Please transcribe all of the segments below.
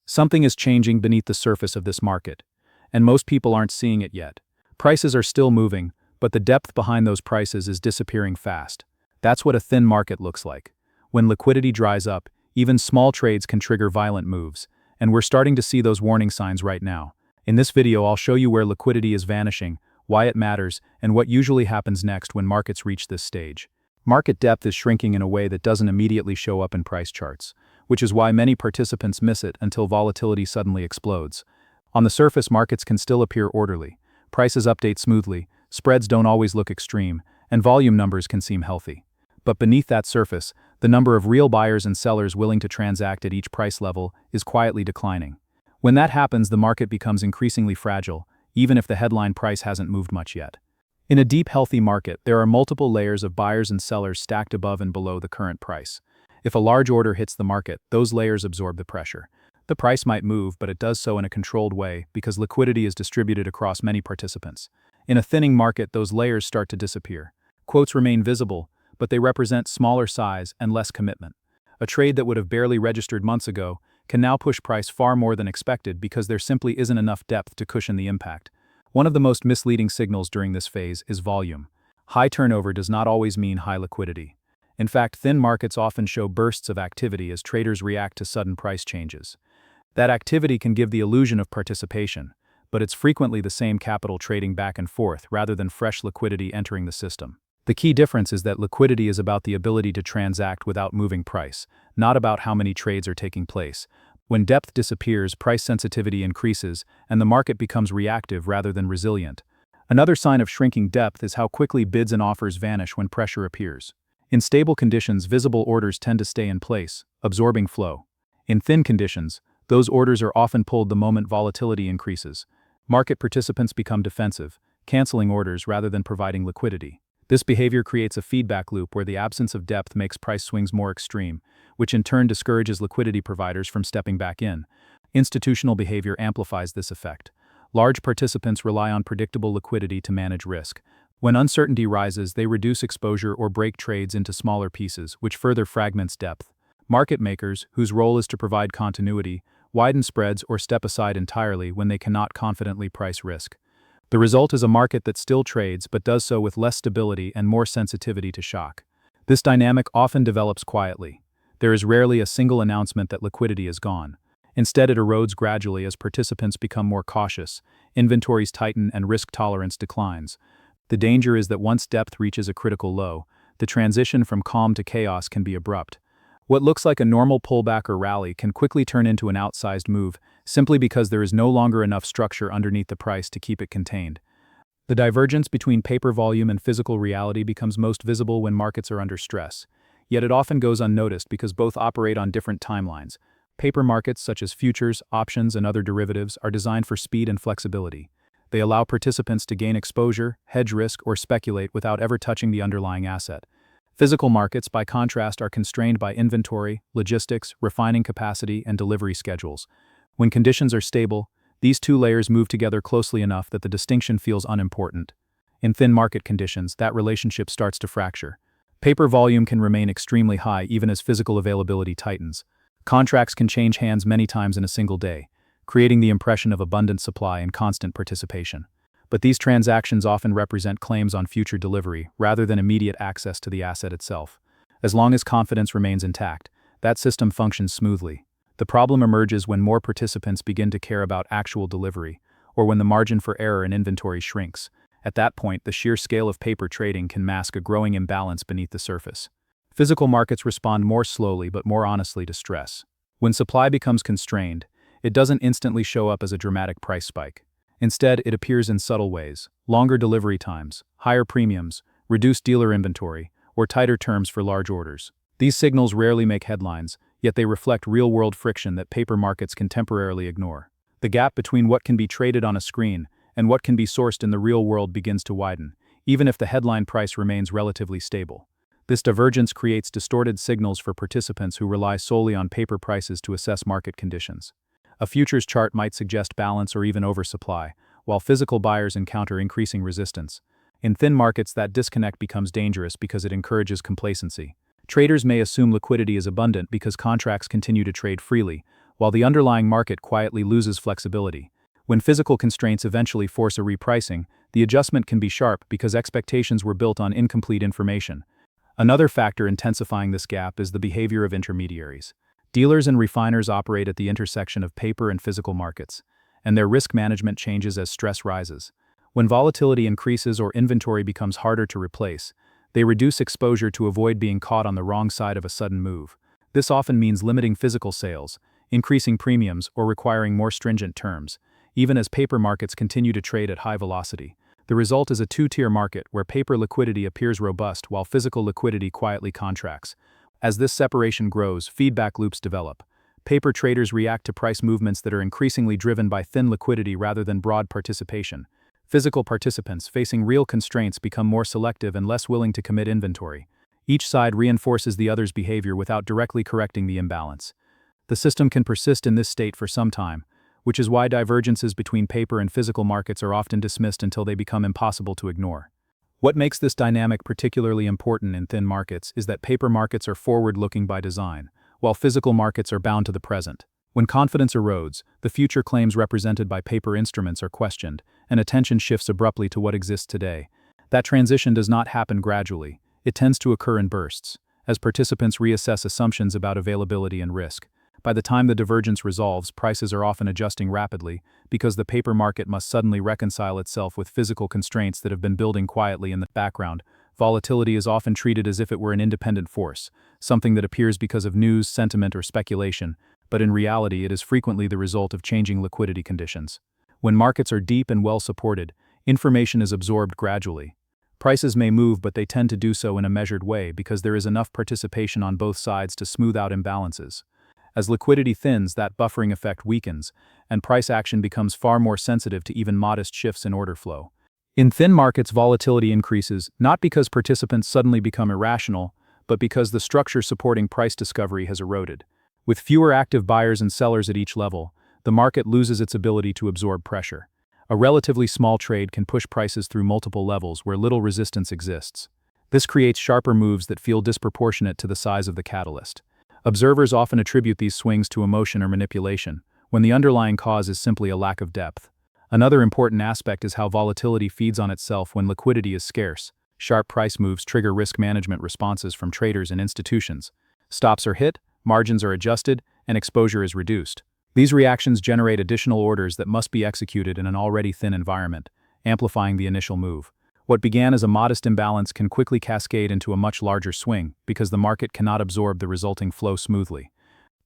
Something is changing beneath the surface of this market, and most people aren't seeing it yet. Prices are still moving, but the depth behind those prices is disappearing fast. That's what a thin market looks like. When liquidity dries up, even small trades can trigger violent moves, and we're starting to see those warning signs right now. In this video, I'll show you where liquidity is vanishing, why it matters, and what usually happens next when markets reach this stage. Market depth is shrinking in a way that doesn't immediately show up in price charts, which is why many participants miss it until volatility suddenly explodes. On the surface, markets can still appear orderly. Prices update smoothly, spreads don't always look extreme, and volume numbers can seem healthy. But beneath that surface, the number of real buyers and sellers willing to transact at each price level is quietly declining. When that happens, the market becomes increasingly fragile, even if the headline price hasn't moved much yet. In a deep, healthy market, there are multiple layers of buyers and sellers stacked above and below the current price. If a large order hits the market, those layers absorb the pressure. The price might move, but it does so in a controlled way because liquidity is distributed across many participants. In a thinning market, those layers start to disappear. Quotes remain visible, but they represent smaller size and less commitment. A trade that would have barely registered months ago can now push price far more than expected because there simply isn't enough depth to cushion the impact. One of the most misleading signals during this phase is volume. High turnover does not always mean high liquidity. In fact, thin markets often show bursts of activity as traders react to sudden price changes. That activity can give the illusion of participation, but it's frequently the same capital trading back and forth rather than fresh liquidity entering the system. The key difference is that liquidity is about the ability to transact without moving price, not about how many trades are taking place. When depth disappears, price sensitivity increases, and the market becomes reactive rather than resilient. Another sign of shrinking depth is how quickly bids and offers vanish when pressure appears. In stable conditions, visible orders tend to stay in place, absorbing flow. In thin conditions, those orders are often pulled the moment volatility increases. Market participants become defensive, canceling orders rather than providing liquidity. This behavior creates a feedback loop where the absence of depth makes price swings more extreme, which in turn discourages liquidity providers from stepping back in. Institutional behavior amplifies this effect. Large participants rely on predictable liquidity to manage risk. When uncertainty rises, they reduce exposure or break trades into smaller pieces, which further fragments depth. Market makers, whose role is to provide continuity, widen spreads or step aside entirely when they cannot confidently price risk. The result is a market that still trades but does so with less stability and more sensitivity to shock. This dynamic often develops quietly. There is rarely a single announcement that liquidity is gone. Instead, it erodes gradually as participants become more cautious, inventories tighten, and risk tolerance declines. The danger is that once depth reaches a critical low, the transition from calm to chaos can be abrupt. What looks like a normal pullback or rally can quickly turn into an outsized move, simply because there is no longer enough structure underneath the price to keep it contained. The divergence between paper volume and physical reality becomes most visible when markets are under stress. Yet it often goes unnoticed because both operate on different timelines. Paper markets such as futures, options, and other derivatives are designed for speed and flexibility. They allow participants to gain exposure, hedge risk, or speculate without ever touching the underlying asset. Physical markets, by contrast, are constrained by inventory, logistics, refining capacity, and delivery schedules. When conditions are stable, these two layers move together closely enough that the distinction feels unimportant. In thin market conditions, that relationship starts to fracture. Paper volume can remain extremely high even as physical availability tightens. Contracts can change hands many times in a single day, creating the impression of abundant supply and constant participation. But these transactions often represent claims on future delivery rather than immediate access to the asset itself. As long as confidence remains intact, that system functions smoothly. The problem emerges when more participants begin to care about actual delivery, or when the margin for error in inventory shrinks. At that point, the sheer scale of paper trading can mask a growing imbalance beneath the surface. Physical markets respond more slowly but more honestly to stress. When supply becomes constrained, it doesn't instantly show up as a dramatic price spike. Instead, it appears in subtle ways: longer delivery times, higher premiums, reduced dealer inventory, or tighter terms for large orders. These signals rarely make headlines, yet they reflect real-world friction that paper markets can temporarily ignore. The gap between what can be traded on a screen and what can be sourced in the real world begins to widen, even if the headline price remains relatively stable. This divergence creates distorted signals for participants who rely solely on paper prices to assess market conditions. A futures chart might suggest balance or even oversupply, while physical buyers encounter increasing resistance. In thin markets, that disconnect becomes dangerous because it encourages complacency. Traders may assume liquidity is abundant because contracts continue to trade freely, while the underlying market quietly loses flexibility. When physical constraints eventually force a repricing, the adjustment can be sharp because expectations were built on incomplete information. Another factor intensifying this gap is the behavior of intermediaries. Dealers and refiners operate at the intersection of paper and physical markets, and their risk management changes as stress rises. When volatility increases or inventory becomes harder to replace, they reduce exposure to avoid being caught on the wrong side of a sudden move. This often means limiting physical sales, increasing premiums, or requiring more stringent terms, even as paper markets continue to trade at high velocity. The result is a two-tier market where paper liquidity appears robust while physical liquidity quietly contracts. As this separation grows, feedback loops develop. Paper traders react to price movements that are increasingly driven by thin liquidity rather than broad participation. Physical participants facing real constraints become more selective and less willing to commit inventory. Each side reinforces the other's behavior without directly correcting the imbalance. The system can persist in this state for some time, which is why divergences between paper and physical markets are often dismissed until they become impossible to ignore. What makes this dynamic particularly important in thin markets is that paper markets are forward-looking by design, while physical markets are bound to the present. When confidence erodes, the future claims represented by paper instruments are questioned, and attention shifts abruptly to what exists today. That transition does not happen gradually. It tends to occur in bursts, as participants reassess assumptions about availability and risk. By the time the divergence resolves, prices are often adjusting rapidly because the paper market must suddenly reconcile itself with physical constraints that have been building quietly in the background. Volatility is often treated as if it were an independent force, something that appears because of news, sentiment, or speculation, but in reality it is frequently the result of changing liquidity conditions. When markets are deep and well supported, information is absorbed gradually. Prices may move, but they tend to do so in a measured way because there is enough participation on both sides to smooth out imbalances. As liquidity thins, that buffering effect weakens, and price action becomes far more sensitive to even modest shifts in order flow. In thin markets, volatility increases, not because participants suddenly become irrational, but because the structure supporting price discovery has eroded. With fewer active buyers and sellers at each level, the market loses its ability to absorb pressure. A relatively small trade can push prices through multiple levels where little resistance exists. This creates sharper moves that feel disproportionate to the size of the catalyst. Observers often attribute these swings to emotion or manipulation, when the underlying cause is simply a lack of depth. Another important aspect is how volatility feeds on itself when liquidity is scarce. Sharp price moves trigger risk management responses from traders and institutions. Stops are hit, margins are adjusted, and exposure is reduced. These reactions generate additional orders that must be executed in an already thin environment, amplifying the initial move. What began as a modest imbalance can quickly cascade into a much larger swing because the market cannot absorb the resulting flow smoothly.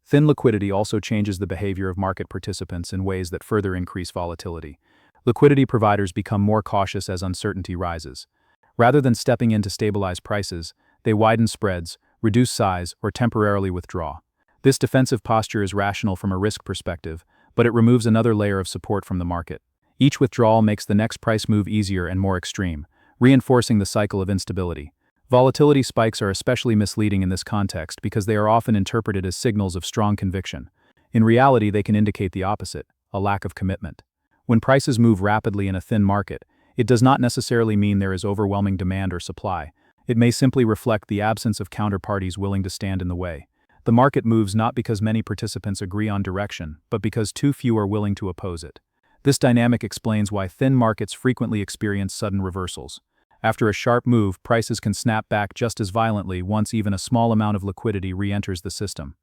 Thin liquidity also changes the behavior of market participants in ways that further increase volatility. Liquidity providers become more cautious as uncertainty rises. Rather than stepping in to stabilize prices, they widen spreads, reduce size, or temporarily withdraw. This defensive posture is rational from a risk perspective, but it removes another layer of support from the market. Each withdrawal makes the next price move easier and more extreme, reinforcing the cycle of instability. Volatility spikes are especially misleading in this context because they are often interpreted as signals of strong conviction. In reality, they can indicate the opposite, a lack of commitment. When prices move rapidly in a thin market, it does not necessarily mean there is overwhelming demand or supply. It may simply reflect the absence of counterparties willing to stand in the way. The market moves not because many participants agree on direction, but because too few are willing to oppose it. This dynamic explains why thin markets frequently experience sudden reversals. After a sharp move, prices can snap back just as violently once even a small amount of liquidity re-enters the system.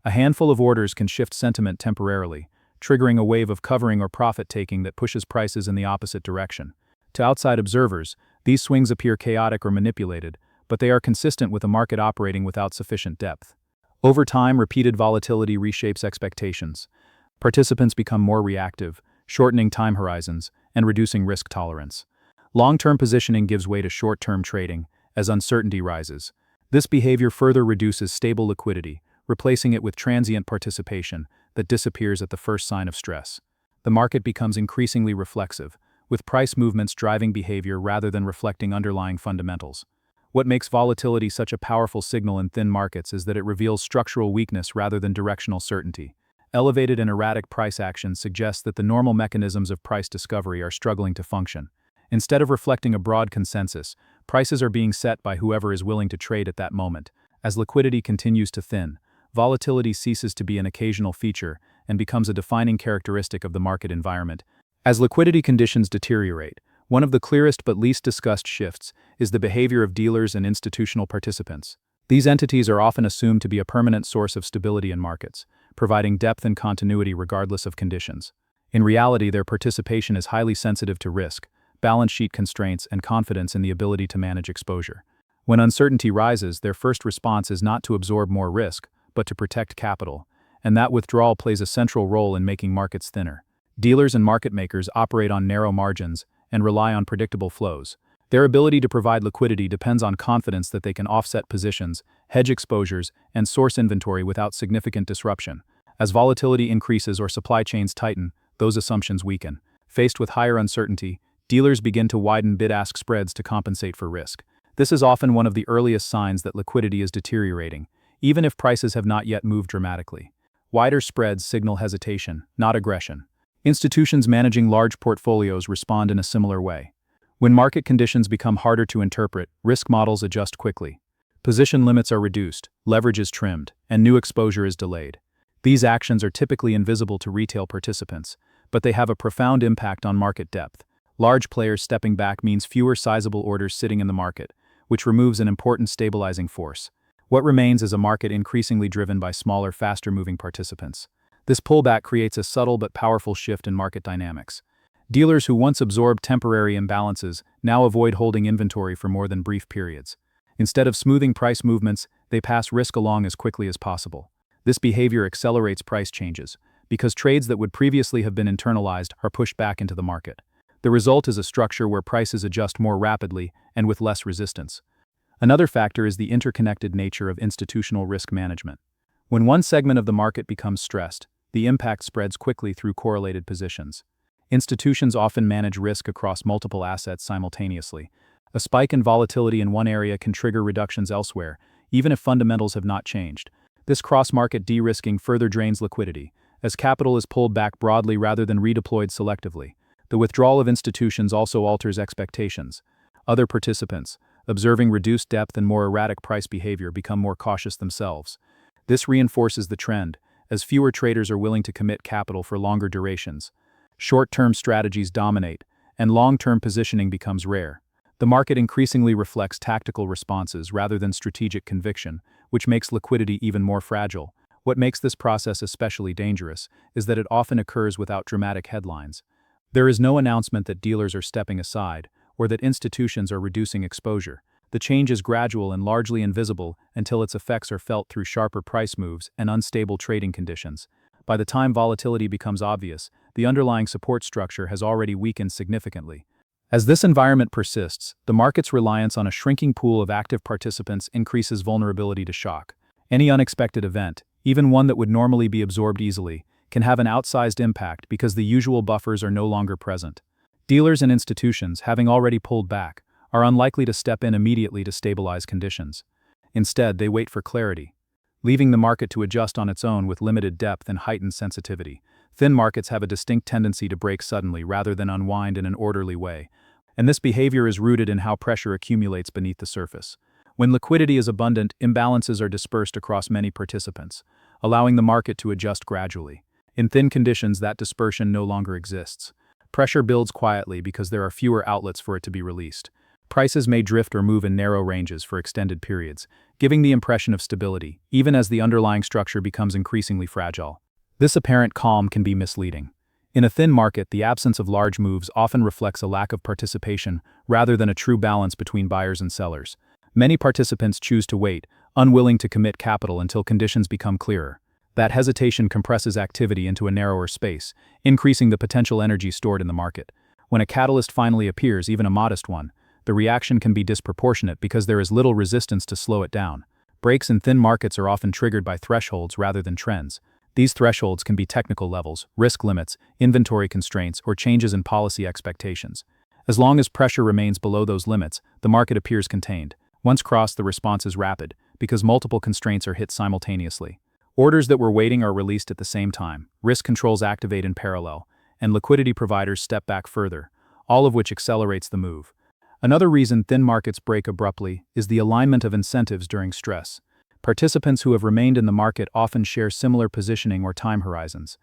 A handful of orders can shift sentiment temporarily, triggering a wave of covering or profit-taking that pushes prices in the opposite direction. To outside observers, these swings appear chaotic or manipulated, but they are consistent with a market operating without sufficient depth. Over time, repeated volatility reshapes expectations. Participants become more reactive, shortening time horizons and reducing risk tolerance. Long-term positioning gives way to short-term trading as uncertainty rises. This behavior further reduces stable liquidity, replacing it with transient participation that disappears at the first sign of stress. The market becomes increasingly reflexive, with price movements driving behavior rather than reflecting underlying fundamentals. What makes volatility such a powerful signal in thin markets is that it reveals structural weakness rather than directional certainty. Elevated and erratic price action suggests that the normal mechanisms of price discovery are struggling to function. Instead of reflecting a broad consensus, prices are being set by whoever is willing to trade at that moment. As liquidity continues to thin, volatility ceases to be an occasional feature and becomes a defining characteristic of the market environment. As liquidity conditions deteriorate, one of the clearest but least discussed shifts is the behavior of dealers and institutional participants. These entities are often assumed to be a permanent source of stability in markets, providing depth and continuity regardless of conditions. In reality, their participation is highly sensitive to risk, balance sheet constraints, and confidence in the ability to manage exposure. When uncertainty rises, their first response is not to absorb more risk, but to protect capital, and that withdrawal plays a central role in making markets thinner. Dealers and market makers operate on narrow margins and rely on predictable flows. Their ability to provide liquidity depends on confidence that they can offset positions, hedge exposures, and source inventory without significant disruption. As volatility increases or supply chains tighten, those assumptions weaken. Faced with higher uncertainty, dealers begin to widen bid-ask spreads to compensate for risk. This is often one of the earliest signs that liquidity is deteriorating, even if prices have not yet moved dramatically. Wider spreads signal hesitation, not aggression. Institutions managing large portfolios respond in a similar way. When market conditions become harder to interpret, risk models adjust quickly. Position limits are reduced, leverage is trimmed, and new exposure is delayed. These actions are typically invisible to retail participants, but they have a profound impact on market depth. Large players stepping back means fewer sizable orders sitting in the market, which removes an important stabilizing force. What remains is a market increasingly driven by smaller, faster-moving participants. This pullback creates a subtle but powerful shift in market dynamics. Dealers who once absorbed temporary imbalances now avoid holding inventory for more than brief periods. Instead of smoothing price movements, they pass risk along as quickly as possible. This behavior accelerates price changes, because trades that would previously have been internalized are pushed back into the market. The result is a structure where prices adjust more rapidly and with less resistance. Another factor is the interconnected nature of institutional risk management. When one segment of the market becomes stressed, the impact spreads quickly through correlated positions. Institutions often manage risk across multiple assets simultaneously. A spike in volatility in one area can trigger reductions elsewhere, even if fundamentals have not changed. This cross-market de-risking further drains liquidity, as capital is pulled back broadly rather than redeployed selectively. The withdrawal of institutions also alters expectations. Other participants, observing reduced depth and more erratic price behavior, become more cautious themselves. This reinforces the trend, as fewer traders are willing to commit capital for longer durations. Short-term strategies dominate, and long-term positioning becomes rare. The market increasingly reflects tactical responses rather than strategic conviction, which makes liquidity even more fragile. What makes this process especially dangerous is that it often occurs without dramatic headlines. There is no announcement that dealers are stepping aside, or that institutions are reducing exposure. The change is gradual and largely invisible until its effects are felt through sharper price moves and unstable trading conditions. By the time volatility becomes obvious, the underlying support structure has already weakened significantly. As this environment persists, the market's reliance on a shrinking pool of active participants increases vulnerability to shock. Any unexpected event, even one that would normally be absorbed easily, can have an outsized impact because the usual buffers are no longer present. Dealers and institutions, having already pulled back, are unlikely to step in immediately to stabilize conditions. Instead, they wait for clarity, leaving the market to adjust on its own with limited depth and heightened sensitivity. Thin markets have a distinct tendency to break suddenly rather than unwind in an orderly way, and this behavior is rooted in how pressure accumulates beneath the surface. When liquidity is abundant, imbalances are dispersed across many participants, allowing the market to adjust gradually. In thin conditions, that dispersion no longer exists. Pressure builds quietly because there are fewer outlets for it to be released. Prices may drift or move in narrow ranges for extended periods, giving the impression of stability, even as the underlying structure becomes increasingly fragile. This apparent calm can be misleading. In a thin market, the absence of large moves often reflects a lack of participation rather than a true balance between buyers and sellers. Many participants choose to wait, unwilling to commit capital until conditions become clearer. That hesitation compresses activity into a narrower space, increasing the potential energy stored in the market. When a catalyst finally appears, even a modest one, the reaction can be disproportionate because there is little resistance to slow it down. Breaks in thin markets are often triggered by thresholds rather than trends. These thresholds can be technical levels, risk limits, inventory constraints, or changes in policy expectations. As long as pressure remains below those limits, the market appears contained. Once crossed, the response is rapid, because multiple constraints are hit simultaneously. Orders that were waiting are released at the same time, risk controls activate in parallel, and liquidity providers step back further, all of which accelerates the move. Another reason thin markets break abruptly is the alignment of incentives during stress. Participants who have remained in the market often share similar positioning or time horizons.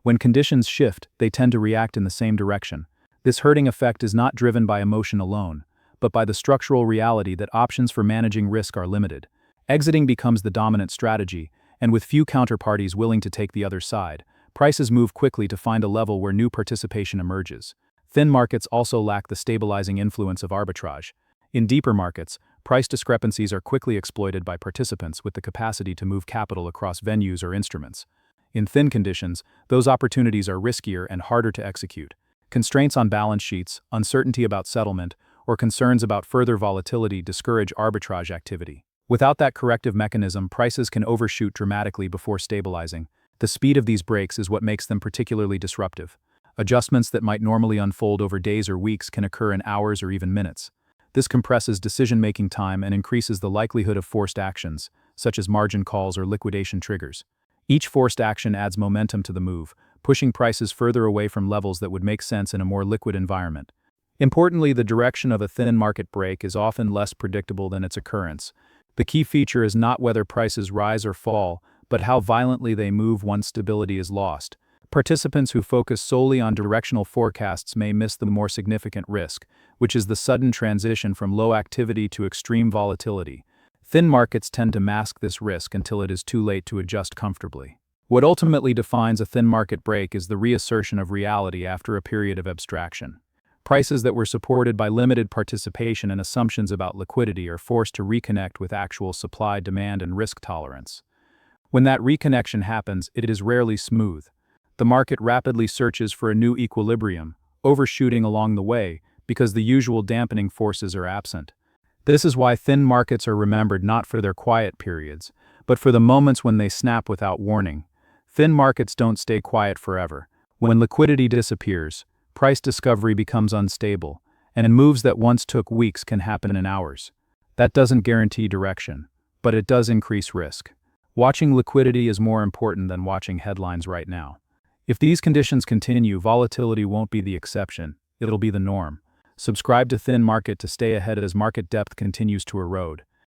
When conditions shift, they tend to react in the same direction. This herding effect is not driven by emotion alone, but by the structural reality that options for managing risk are limited. Exiting becomes the dominant strategy, and with few counterparties willing to take the other side, prices move quickly to find a level where new participation emerges. Thin markets also lack the stabilizing influence of arbitrage. In deeper markets, price discrepancies are quickly exploited by participants with the capacity to move capital across venues or instruments. In thin conditions, those opportunities are riskier and harder to execute. Constraints on balance sheets, uncertainty about settlement, or concerns about further volatility discourage arbitrage activity. Without that corrective mechanism, prices can overshoot dramatically before stabilizing. The speed of these breaks is what makes them particularly disruptive. Adjustments that might normally unfold over days or weeks can occur in hours or even minutes. This compresses decision-making time and increases the likelihood of forced actions, such as margin calls or liquidation triggers. Each forced action adds momentum to the move, pushing prices further away from levels that would make sense in a more liquid environment. Importantly, the direction of a thin market break is often less predictable than its occurrence. The key feature is not whether prices rise or fall, but how violently they move once stability is lost. Participants who focus solely on directional forecasts may miss the more significant risk, which is the sudden transition from low activity to extreme volatility. Thin markets tend to mask this risk until it is too late to adjust comfortably. What ultimately defines a thin market break is the reassertion of reality after a period of abstraction. Prices that were supported by limited participation and assumptions about liquidity are forced to reconnect with actual supply, demand, and risk tolerance. When that reconnection happens, it is rarely smooth. The market rapidly searches for a new equilibrium, overshooting along the way because the usual dampening forces are absent. This is why thin markets are remembered not for their quiet periods, but for the moments when they snap without warning. Thin markets don't stay quiet forever. When liquidity disappears, price discovery becomes unstable, and moves that once took weeks can happen in hours. That doesn't guarantee direction, but it does increase risk. Watching liquidity is more important than watching headlines right now. If these conditions continue, volatility won't be the exception, it'll be the norm. Subscribe to Thin Market to stay ahead as market depth continues to erode.